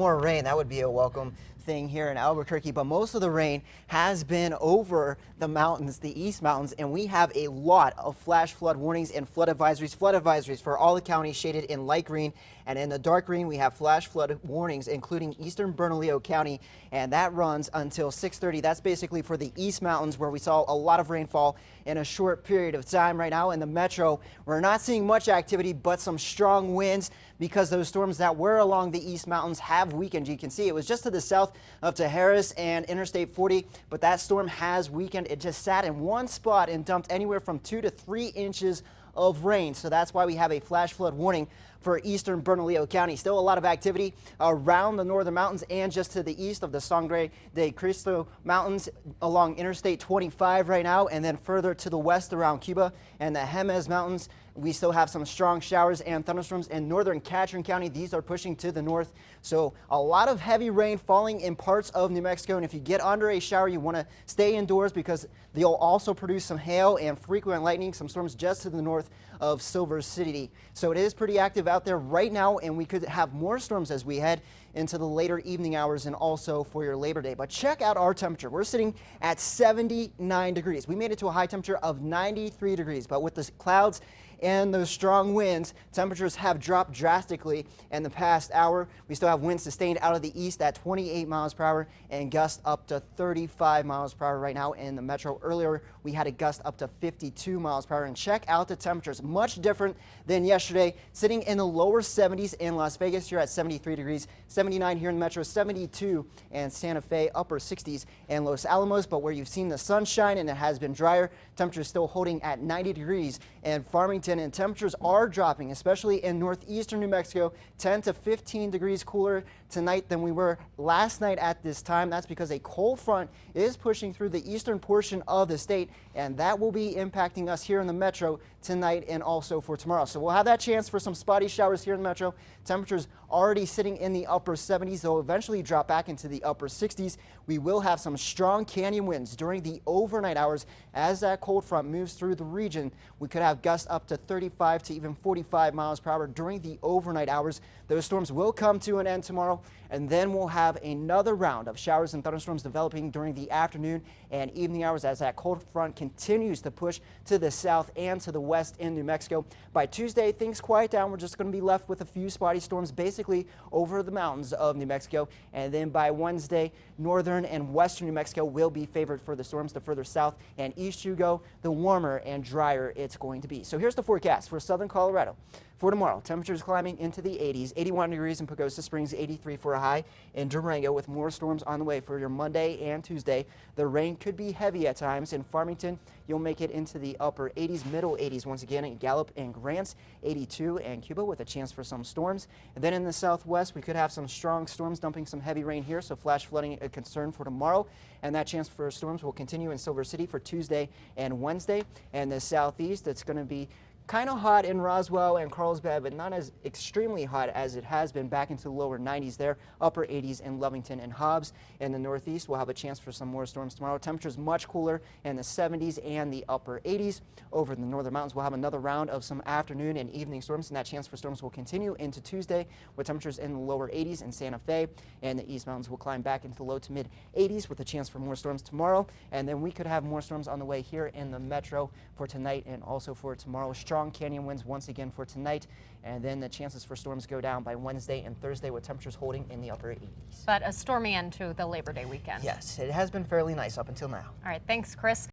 more rain. That would be a welcome thing here in Albuquerque, but most of the rain has been over the mountains, the East Mountains, and we have a lot of flash flood warnings and flood advisories for all the counties shaded in light green, and in the dark green we have flash flood warnings including eastern Bernalillo County, and that runs until 6:30. That's basically for the East Mountains where we saw a lot of rainfall in a short period of time. Right now in the metro, we're not seeing much activity, but some strong winds because those storms that were along the East Mountains have weakened. You can see it was just to the south of Harris and Interstate 40, but that storm has weakened. It just sat in one spot and dumped anywhere from 2 to 3 inches of rain. So that's why we have a flash flood warning for eastern Bernalillo County. Still a lot of activity around the northern mountains and just to the east of the Sangre de Cristo Mountains along Interstate 25 right now, and then further to the west around Cuba and the Jemez Mountains. We still have some strong showers and thunderstorms in northern Catron County. These are pushing to the north. So a lot of heavy rain falling in parts of New Mexico. And if you get under a shower, you want to stay indoors because they'll also produce some hail and frequent lightning, some storms just to the north of Silver City. So it is pretty active out there right now, and we could have more storms as we head into the later evening hours and also for your Labor Day. But check out our temperature. We're sitting at 79 degrees. We made it to a high temperature of 93 degrees, but with the clouds and those strong winds, temperatures have dropped drastically in the past hour. We still have winds sustained out of the east at 28 miles per hour and gusts up to 35 miles per hour right now in the metro. Earlier, we had a gust up to 52 miles per hour. And check out the temperatures, much different than yesterday, sitting in the lower 70s in Las Vegas. Here at 73 degrees, 79 here in the metro, 72 and Santa Fe, upper 60s and Los Alamos. But where you've seen the sunshine and it has been drier, temperatures still holding at 90 degrees in Farmington, and temperatures are dropping, especially in northeastern New Mexico, 10 to 15 degrees cooler tonight than we were last night at this time. That's because a cold front is pushing through the eastern portion of the state, and that will be impacting us here in the metro tonight and also for tomorrow. So we'll have that chance for some spotty showers here in the metro. Temperatures already sitting in the upper 70s. They'll eventually drop back into the upper 60s. We will have some strong canyon winds during the overnight hours as that cold front moves through the region. We could have gusts up to 35 to even 45 miles per hour during the overnight hours. Those storms will come to an end tomorrow, and then we'll have another round of showers and thunderstorms developing during the afternoon and evening hours as that cold front continues to push to the south and to the west in New Mexico. By Tuesday, things quiet down. We're just going to be left with a few spotty storms basically over the mountains of New Mexico. And then by Wednesday, northern and western New Mexico will be favored for the storms. The further south and east you go, the warmer and drier it's going to be. So here's the forecast for southern Colorado. For tomorrow, temperatures climbing into the 80s, 81 degrees in Pagosa Springs, 83 for a high in Durango, with more storms on the way for your Monday and Tuesday. The rain could be heavy at times. In Farmington, you'll make it into the upper 80s, middle 80s once again in Gallup and Grants, 82 and Cuba with a chance for some storms. And then in the southwest, we could have some strong storms dumping some heavy rain here, so flash flooding a concern for tomorrow. And that chance for storms will continue in Silver City for Tuesday and Wednesday. And the southeast, it's going to be kind of hot in Roswell and Carlsbad, but not as extremely hot as it has been, back into the lower 90s there, upper 80s in Lovington and Hobbs. In the northeast, we'll have a chance for some more storms tomorrow. Temperatures much cooler in the 70s and the upper 80s. Over in the northern mountains, we'll have another round of some afternoon and evening storms, and that chance for storms will continue into Tuesday with temperatures in the lower 80s in Santa Fe, and the East Mountains will climb back into the low to mid 80s with a chance for more storms tomorrow. And then we could have more storms on the way here in the metro for tonight and also for tomorrow. Strong canyon winds once again for tonight, and then the chances for storms go down by Wednesday and Thursday with temperatures holding in the upper 80s. But a stormy end to the Labor Day weekend. Yes, it has been fairly nice up until now. All right, thanks, Chris.